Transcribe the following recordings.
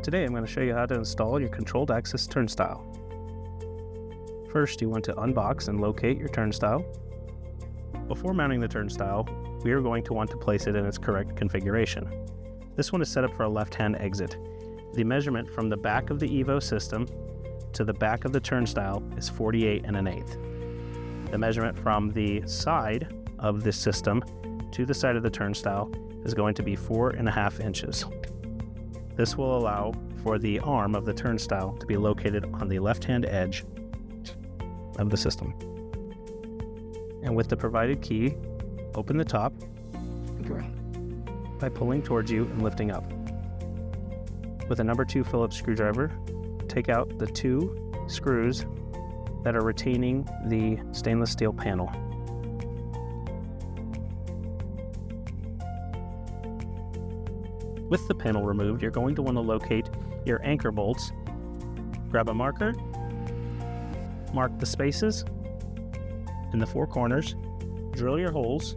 Today I'm going to show you how to install your controlled access turnstile. First, you want to unbox and locate your turnstile. Before mounting the turnstile, we are going to want to place it in its correct configuration. This one is set up for a left-hand exit. The measurement from the back of the EVO system to the back of the turnstile is 48 1/8. The measurement from the side of this system to the side of the turnstile is going to be 4.5 inches. This will allow for the arm of the turnstile to be located on the left-hand edge of the system. And with the provided key, open the top by pulling towards you and lifting up. With a number 2 Phillips screwdriver, take out the 2 screws that are retaining the stainless steel panel. With the panel removed, you're going to want to locate your anchor bolts. Grab a marker, mark the spaces in the 4 corners, drill your holes,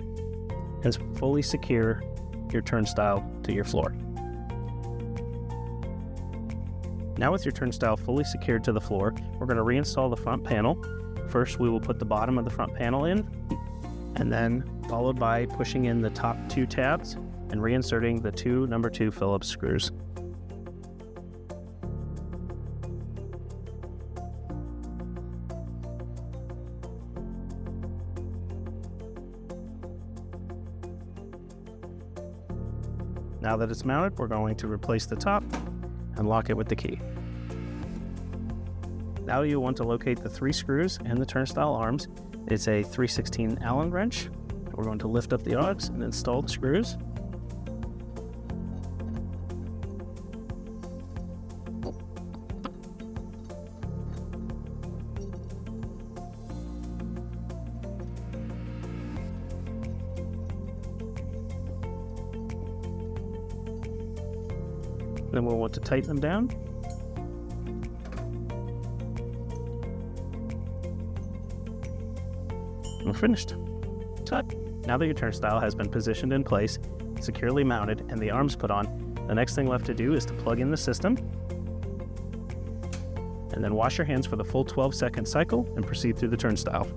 and fully secure your turnstile to your floor. Now with your turnstile fully secured to the floor, we're going to reinstall the front panel. First, we will put the bottom of the front panel in, and then followed by pushing in the top 2 tabs and reinserting the 2 number 2 Phillips screws. Now that it's mounted, we're going to replace the top and lock it with the key. Now you want to locate the 3 screws and the turnstile arms. It's a 3/16 Allen wrench. We're going to lift up the arms and install the screws. Then we'll want to tighten them down. We're finished. Now that your turnstile has been positioned in place, securely mounted, and the arms put on, the next thing left to do is to plug in the system, and then wash your hands for the full 12-second cycle and proceed through the turnstile.